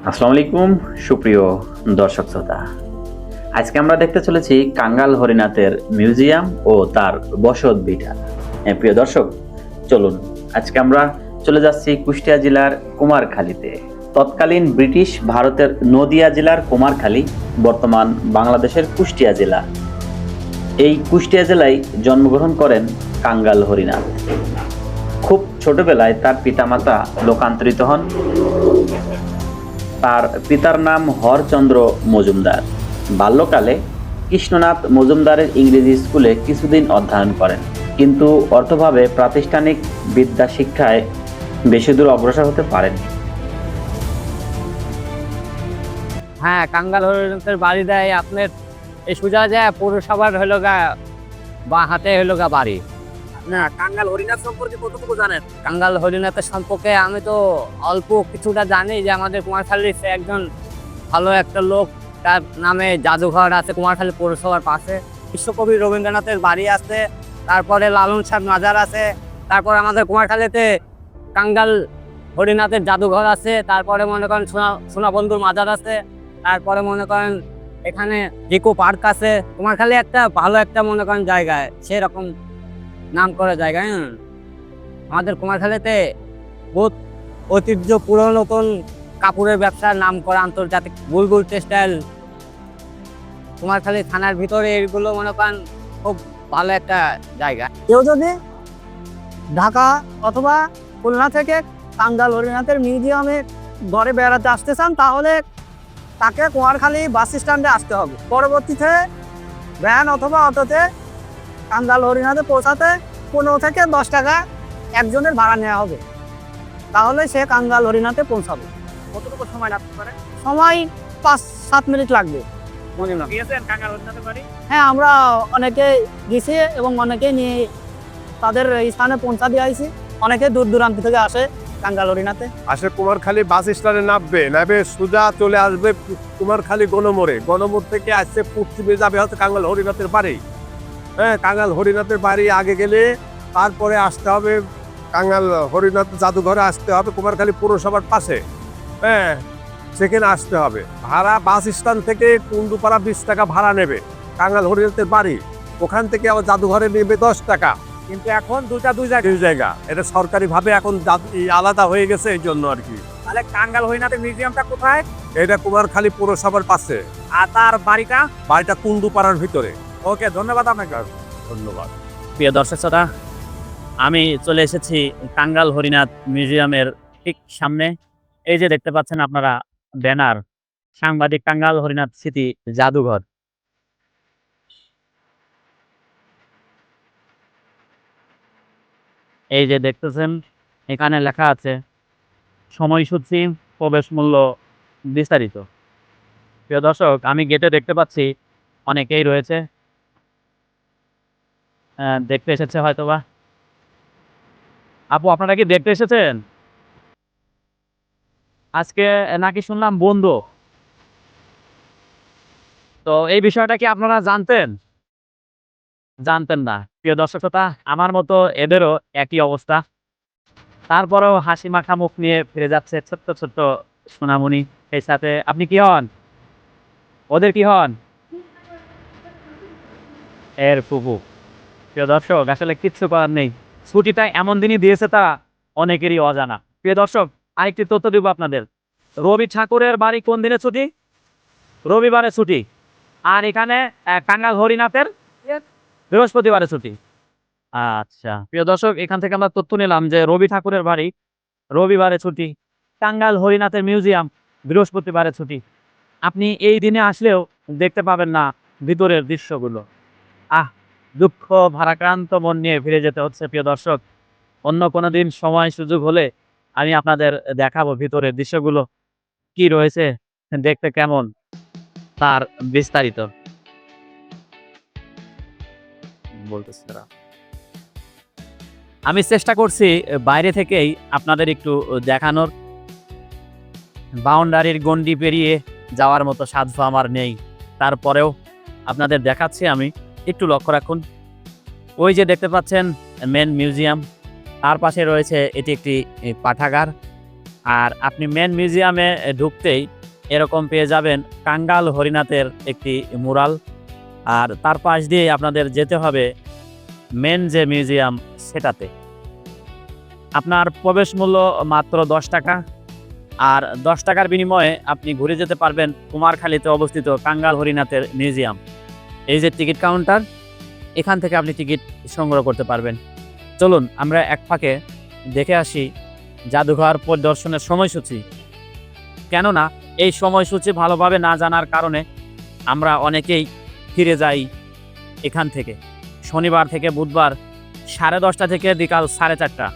আসসালামু আলাইকুম সুপ্রিয় দর্শক শ্রোতা। আজকে আমরা দেখতে চলেছি কাঙ্গাল হরিনাথের মিউজিয়াম ও তার বসত ভিটা। প্রিয় দর্শক, চলুন আজকে আমরা চলে যাচ্ছি কুষ্টিয়া জেলার কুমারখালীতে। তৎকালীন ব্রিটিশ ভারতের নদিয়া জেলার কুমারখালী বর্তমান বাংলাদেশের কুষ্টিয়া জেলা। এই কুষ্টিয়া জেলায় জন্মগ্রহণ করেন কাঙ্গাল হরিনাথ। খুব ছোটবেলায় তার পিতামাতা লোকান্তরিত হন। তার পিতার নাম হরচন্দ্র মজুমদার। বাল্যকালে কৃষ্ণনাথ মজুমদারের ইংরেজি স্কুলে কিছুদিন অধ্যয়ন করেন, কিন্তু অর্থভাবে প্রাতিষ্ঠানিক বিদ্যা শিক্ষায় বেশি দূর অগ্রসর হতে পারেননি। হ্যাঁ, কাঙ্গাল হরিনাথের বাড়ি দেয় আপনার এই সোজা যায় পৌরসভার হলো গা বা হাতে হলো গা বাড়ি। না, কাঙ্গাল হরিনাথ সম্পর্কে কতটুকু জানেন? কাঙ্গাল হরিনাথের সম্পর্কে আমি তো অল্প কিছুটা জানি যে আমাদের কুমারখালীর সে একজন ভালো একটা লোক, তার নামে জাদুঘর আছে কুমারখালী পৌরসভার পাশে। বিশ্বকবি রবীন্দ্রনাথের বাড়ি আছে, তারপরে লালন শাহ মাজার আছে, তারপর আমাদের কুমারখালীতে কাঙ্গাল হরিনাথের জাদুঘর আছে, তারপরে মনে করেন সোনাবন্ধুর মাজার আছে, তারপরে মনে করেন এখানে ইকো পার্ক আছে। কুমারখালী একটা ভালো একটা মনে করেন জায়গায়, সেরকম নাম করা জায়গায়। আমাদের কুমারখালীতে বহুত ঐতিহ্য, পুরনো নতুন কাপড়ের ব্যবসার নাম করা আন্তর্জাতিক বুলবুল টেক্সটাইল। কুমারখালী থানার ভিতরে এগুলো মনে করেন খুব ভালো একটা জায়গা। কেউ যদি ঢাকা অথবা খুলনা থেকে কাঙ্গাল হরিনাথের মিউজিয়ামে ঘরে বেড়াতে আসতে চান, তাহলে তাকে কুমারখালী বাস স্ট্যান্ডে আসতে হবে। পরবর্তীতে ভ্যান অথবা অটোতে কাঙ্গাল হরিনাথে পৌঁছাতে 15 থেকে 10 টাকা একজনের ভাড়া নেওয়া হবে, তাহলে সে কাঙ্গাল হরিনাথে পৌঁছাবে। কতটুকু সময় লাগতে পারে? সময় 5-7 মিনিট লাগবে। গিয়েছেন কাঙ্গাল হরিনাথের বাড়ি? হ্যাঁ, আমরা অনেকে গেছি এবং অনেকে নিয়ে তাদের স্থানে পৌঁছা দিয়ে আইছি। অনেকে দূর দূরান্ত থেকে আসে কাঙ্গাল হরিনাথে। আসে কুমারখালী বাস স্ট্যান্ডে নামবে সোজা চলে আসবে কুমারখালী গণমোড় থেকে আসছে পশ্চিমে যাবে হচ্ছে কাঙ্গাল হরিনাথের বাড়ি। হ্যাঁ, কাঙ্গাল হরিনাথের বাড়ি আগে গেলে তারপরে আসতে হবে কাঙ্গাল হরিনাথ জাদুঘরে আসতে হবে, কুমারখালী পৌরসভার পাশে। হ্যাঁ, সেখানে আসতে হবে। ভাড়া বাস স্ট্যান্ড থেকে কুন্ডুপাড়া 20 টাকা ভাড়া নেবে কাঙ্গাল হরিনাথের বাড়ি। ওখান থেকে আবার জাদুঘরে নেবে 10 টাকা। কিন্তু এখন দুই জায়গা এটা সরকারি ভাবে এখন আলাদা হয়ে গেছে, এই জন্য আর কি। তাহলে কাঙ্গাল হরিনাথের মিউজিয়ামটা কোথায়? এটা কুমারখালী পৌরসভার পাশে, আর তার বাড়িটা? বাড়িটা কুন্ডুপাড়ার ভিতরে। ওকে, ধন্যবাদ আপনাকে। ধন্যবাদ। প্রিয় দর্শক শ্রোতা, আমি চলে এসেছি কাঙ্গাল হরিনাথ মিউজিয়ামের ঠিক সামনে। এই যে দেখতে পাচ্ছেন আপনারা ব্যানার, সাংবাদিক কাঙ্গাল হরিনাথ স্মৃতি জাদুঘর। এই যে দেখতেছেন এখানে লেখা আছে সময়সূচি, প্রবেশ মূল্য, বিস্তারিত। প্রিয় দর্শক, আমি গেটে দেখতে পাচ্ছি অনেকেই রয়েছে, দেখতে এসেছে হয়তোবা। আপু, আপনারা কি দেখতে এসেছেন? আজকে নাকি শুনলাম বন্ধ, তো এই বিষয়টা কি আপনারা জানতেন না? প্রিয় দর্শক শ্রোতা, আমার মতো এদেরও একই অবস্থা, তারপরেও হাসি মাখা মুখ নিয়ে ফিরে যাচ্ছে ছোট্ট ছোট্ট সোনামণি। এই সাথে আপনি কি হন? ওদের কি হন? এর ফুপু। প্রিয় দর্শক, আসলে কিচ্ছু করার নেই, ছুটিটা এমন দিনই দিয়েছে তা অনেকেরই অজানা। প্রিয় দর্শক, আরেকটি তথ্য দিব আপনাদের। রবি ঠাকুরের বাড়ি কোন দিনে ছুটি? রবিবারে ছুটি। আর এখানে কাঙ্গাল হরিনাথের বৃহস্পতিবারে ছুটি। আচ্ছা প্রিয় দর্শক, এখান থেকে আমরা তথ্য নিলাম যে রবি ঠাকুরের বাড়ি রবিবারে ছুটি, কাঙ্গাল হরিনাথের মিউজিয়াম বৃহস্পতিবারে ছুটি। আপনি এই দিনে আসলেও দেখতে পাবেন না ভিতরের দৃশ্যগুলো। দুঃখ ভারাক্রান্ত মন নিয়ে ফিরে যেতে হচ্ছে। প্রিয় দর্শক, অন্য কোনো দিন সময় সুযোগ হলে আমি আপনাদের দেখাবো ভিতরের দৃশ্যগুলো কি রয়েছে, দেখতে কেমন, তার বিস্তারিত বলতেছি। আমি চেষ্টা করছি বাইরে থেকেই আপনাদের একটু দেখানোর। বাউন্ডারির গণ্ডি পেরিয়ে যাওয়ার মতো সাধ্য আমার নেই, তারপরেও আপনাদের দেখাচ্ছি আমি। একটু লক্ষ্য রাখুন, ওই যে দেখতে পাচ্ছেন মেন মিউজিয়াম, তার পাশে রয়েছে এটি একটি পাঠাগার। আর আপনি মেন মিউজিয়ামে ঢুকতেই এরকম পেয়ে যাবেন কাঙ্গাল হরিনাথের একটি মুরাল। আর তার পাশ দিয়ে আপনাদের যেতে হবে মেন যে মিউজিয়াম সেটাতে। আপনার প্রবেশ মূল্য মাত্র 10 টাকা। আর 10 টাকার বিনিময়ে আপনি ঘুরে যেতে পারবেন কুমারখালীতে অবস্থিত কাঙ্গাল হরিনাথের মিউজিয়াম। এই যে টিকিট কাউন্টার, এখান থেকে আপনি টিকিট সংগ্রহ করতে পারবেন। চলুন আমরা এক ফাঁকে দেখে আসি জাদুঘর পরিদর্শনের সময়সূচি। কেননা এই সময়সূচি ভালোভাবে না জানার কারণে আমরা অনেকেই ফিরে যাই এখান থেকে। শনিবার থেকে বুধবার 10:30 থেকে বিকাল 4:30,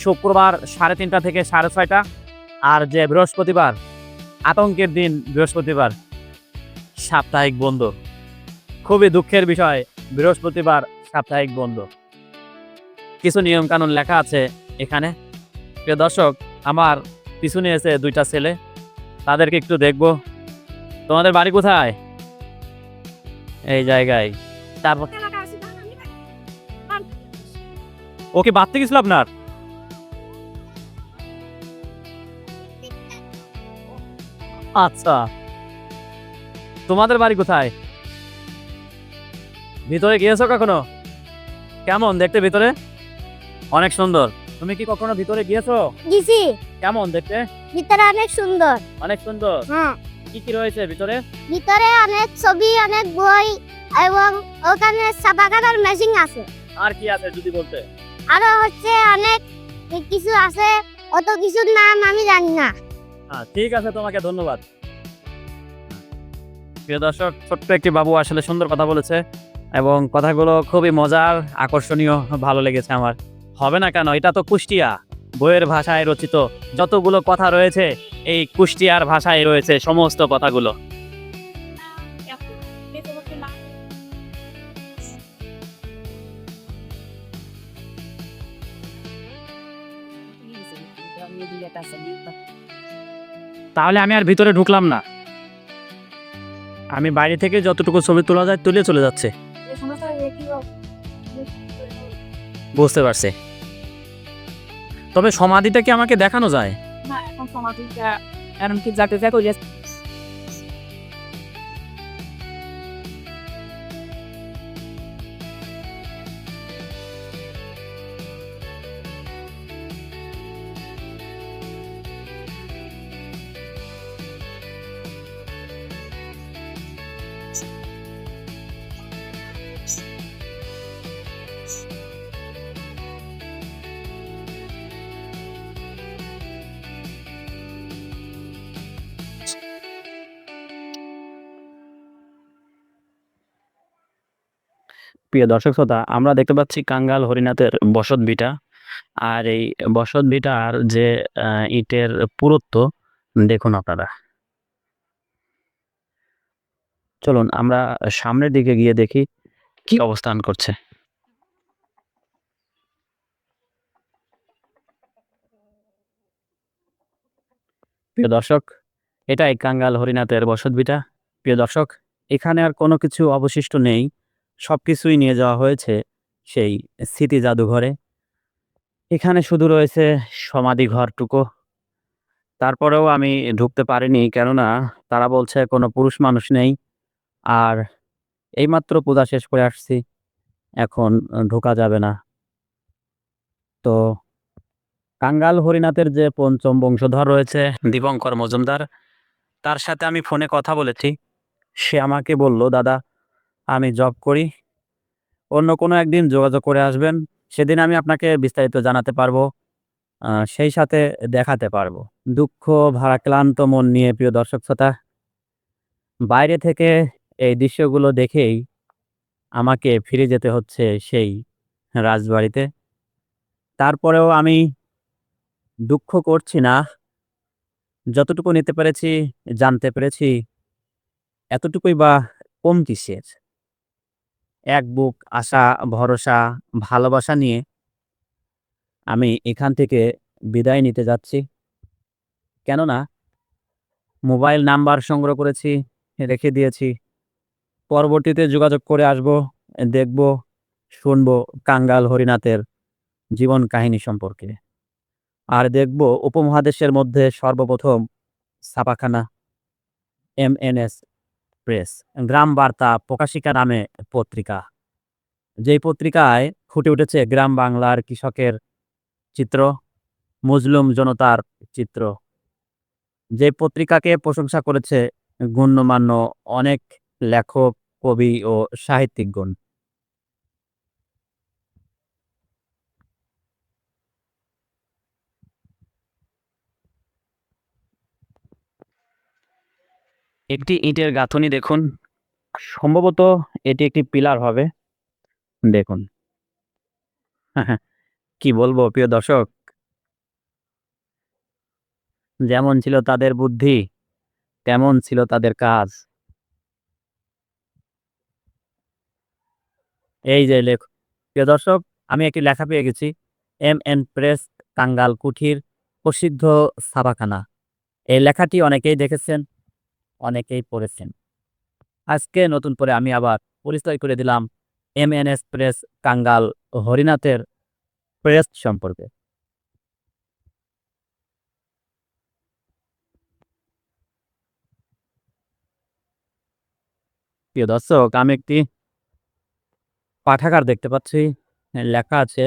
শুক্রবার 3:30 থেকে 6:30, আর যে বৃহস্পতিবার, আতঙ্কের দিন বৃহস্পতিবার, সাপ্তাহিক বন্ধ। খুবই দুঃখের বিষয়, বৃহস্পতিবার সাপ্তাহিক বন্ধ। কিছু নিয়ম কানুন লেখা আছে এখানে। প্রিয় দর্শক, আমার পিছনে এসে 2টা ছেলে, তাদেরকে একটু দেখবো। তোমাদের বাড়ি কোথায়? এই জায়গায়। তারপর ওকে বাড়তে গেছিল আপনার? আচ্ছা, তোমাদের বাড়ি কোথায়? ভিতরে গিয়েছো কখনো? কেমন দেখতে ভিতরে? অনেক সুন্দর। তুমি কি কখনো ভিতরে গিয়েছো? গেছি, কেমন দেখতে? ভিতরে অনেক সুন্দর। অনেক সুন্দর। হ্যাঁ, কি কি রয়েছে ভিতরে? ভিতরে অনেক ছবি, অনেক বই এবং ওখানে ছাপা কাটার মেশিন আছে। আর কি আছে যদি বলতে? আরো হচ্ছে অনেক কিছু আছে, অত কিছুর নাম আমি জানি না। ঠিক আছে, তোমাকে ধন্যবাদ। প্রিয় দর্শক, ছোট্ট একটি বাবু আসলে সুন্দর কথা বলেছে এবং কথাগুলো খুবই মজার, আকর্ষণীয়, ভালো লেগেছে আমার। হবে না কেন, এটা তো কুষ্টিয়া। বইয়ের ভাষায় রচিত যতগুলো কথা রয়েছে এই কুষ্টিয়ার ভাষায় রয়েছে সমস্ত কথাগুলো। তাহলে আমি আর ভিতরে ঢুকলাম না, আমি বাইরে থেকে যতটুকু ছবি তোলা যায় তুলে চলে যাচ্ছে। বুঝতে পারছি। তবে সমাধিটা কি আমাকে দেখানো যায়? না, এখন সমাধিটা এমনকি যাকে যাকে ওই যে প্রিয় দর্শক শ্রোতা, আমরা দেখতে পাচ্ছি কাঙ্গাল হরিনাথের বসত ভিটা। আর এই বসত ভিটার যে ইটের পুরুত্ব দেখুন আপনারা। চলুন আমরা সামনের দিকে গিয়ে দেখি কি অবস্থান করছে। প্রিয় দর্শক, এটাই কাঙ্গাল হরিনাথের বসত ভিটা। প্রিয় দর্শক, এখানে আর কোনো কিছু অবশিষ্ট নেই, সবকিছুই নিয়ে যাওয়া হয়েছে সেই স্মৃতি জাদুঘরে। এখানে শুধু রয়েছে সমাধি ঘরটুকু। তারপরেও আমি ঢুকতে পারিনি, কেননা তারা বলছে কোনো পুরুষ মানুষ নেই। আর এইমাত্র পূজা শেষ করে আসছি, এখন ঢোকা যাবে না। তো কাঙ্গাল হরিনাথের যে পঞ্চম বংশধর রয়েছে দীপঙ্কর মজুমদার, তার সাথে আমি ফোনে কথা বলেছি। সে আমাকে বলল, দাদা আমি জব করি, অন্য কোনো একদিন যোগাযোগ করে আসবেন, সেদিন আমি আপনাকে বিস্তারিত জানাতে পারবো, সেই সাথে দেখাতে পারবো। দুঃখ ভারাক্লান্ত মন নিয়ে প্রিয় দর্শক শ্রোতা, বাইরে থেকে এই দৃশ্যগুলো দেখেই আমাকে ফিরে যেতে হচ্ছে সেই রাজবাড়িতে। তারপরেও আমি দুঃখ করছি না, যতটুকু নিতে পেরেছি, জানতে পেরেছি, এতটুকুই বা কম কিসের। এক বুক আশা, ভরসা, ভালোবাসা নিয়ে আমি এখান থেকে বিদায় নিতে যাচ্ছি। কেননা মোবাইল নাম্বার সংগ্রহ করেছি, রেখে দিয়েছি। পরবর্তীতে যোগাযোগ করে আসব, দেখব, শুনব কাঙ্গাল হরিনাথের জীবন কাহিনী সম্পর্কে। আর দেখব উপমহাদেশের মধ্যে সর্বপ্রথম ছাপাখানা MNS প্রেস, গ্রাম বার্তা প্রকাশিকা নামে পত্রিকা। যেই পত্রিকায় ফুটে উঠেছে গ্রাম বাংলার কৃষকের চিত্র, মজলুম জনতার চিত্র। যে পত্রিকাকে প্রশংসা করেছে গণ্যমান্য অনেক লেখক, কবি ও সাহিত্যিকগণ। একটি ইটের গাঁথনি দেখুন, সম্ভবত এটি একটি পিলার হবে। দেখুন, কি বলবো প্রিয় দর্শক, যেমন ছিল তাদের বুদ্ধি তেমন ছিল তাদের কাজ। এই যে প্রিয় দর্শক, আমি একটি লেখা পেয়ে গেছি, MN প্রেস, টাঙ্গাল কুঠির প্রসিদ্ধ ছাপাখানা। এই লেখাটি অনেকেই দেখেছেন, অনেকেই পড়েছেন। আজকে নতুন করে আমি আবার পরিচয় করে দিলাম MNS প্রেস টাঙ্গাল হরিনাথের প্রেস সম্পর্কে। প্রিয় দর্শক, আমি একটি পাঠাগার দেখতে পাচ্ছি, লেখা আছে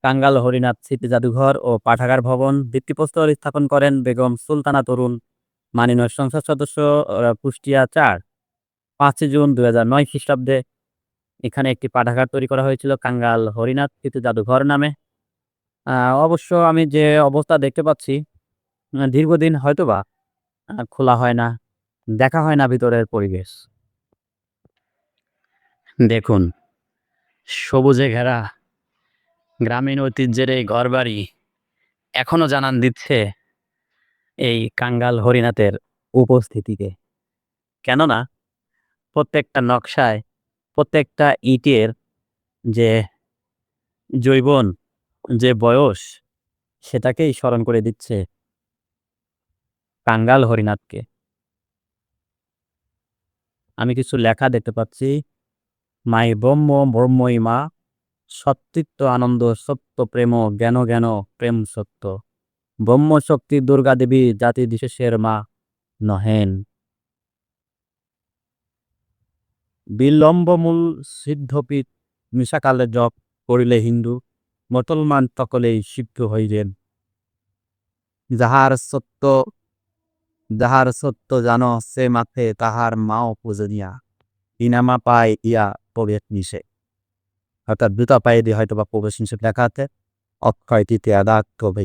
টাঙ্গাল হরিনাথ স্মৃতি জাদুঘর ও পাঠাগার ভবন। ভিত্তিপ্রস্তর স্থাপন করেন বেগম সুলতানা তরুণ, মাননীয় সংসদ সদস্য, কুষ্টিয়া 5 জুন 2009 খ্রিস্টাব্দে। এখানে একটি পাঠাগার তৈরি করা হয়েছিল টাঙ্গাল হরিনাথ স্মৃতি জাদুঘর নামে। অবশ্য আমি যে অবস্থা দেখতে পাচ্ছি, দীর্ঘদিন হয়তোবা খোলা হয় না, দেখা হয় না ভিতরের পরিবেশ। দেখুন, সবুজে ঘেরা গ্রামীণ ঐতিহ্যের এই ঘরবাড়ি এখনো জানান দিচ্ছে এই টাঙ্গাল হরিনাথের উপস্থিতিকে। কেননা প্রত্যেকটা নকশায়, প্রত্যেকটা ইটের যে জৈবন, যে বয়স, সেটাকেই স্মরণ করে দিচ্ছে টাঙ্গাল হরিনাথকে। আমি কিছু লেখা দেখতে পাচ্ছি, মাই ব্রহ্ম ব্রহ্মই মা, সত্যিত্ব আনন্দ সত্য প্রেম জ্ঞান জ্ঞান প্রেম সত্য, ব্রহ্ম শক্তি দুর্গা দেবী জাতি বিশেষের মা নহেন। বিলম্বমূল সিদ্ধপীঠ মিশাকালে জপ করিলে হিন্দু, মুসলমান সকলেই সিদ্ধ হইলেন। যাহার সত্য জানো সে মাথে তাহার মাও পূজনীয়া, ইনামা পায় ইয়া প্রবেশ নিষে। অর্থাৎ দুটা পায়ে দিয়ে হয়তো বা প্রবেশ নিষেধ লেখা আছে, অক্ষয় তৃতীয়া দাগ তবে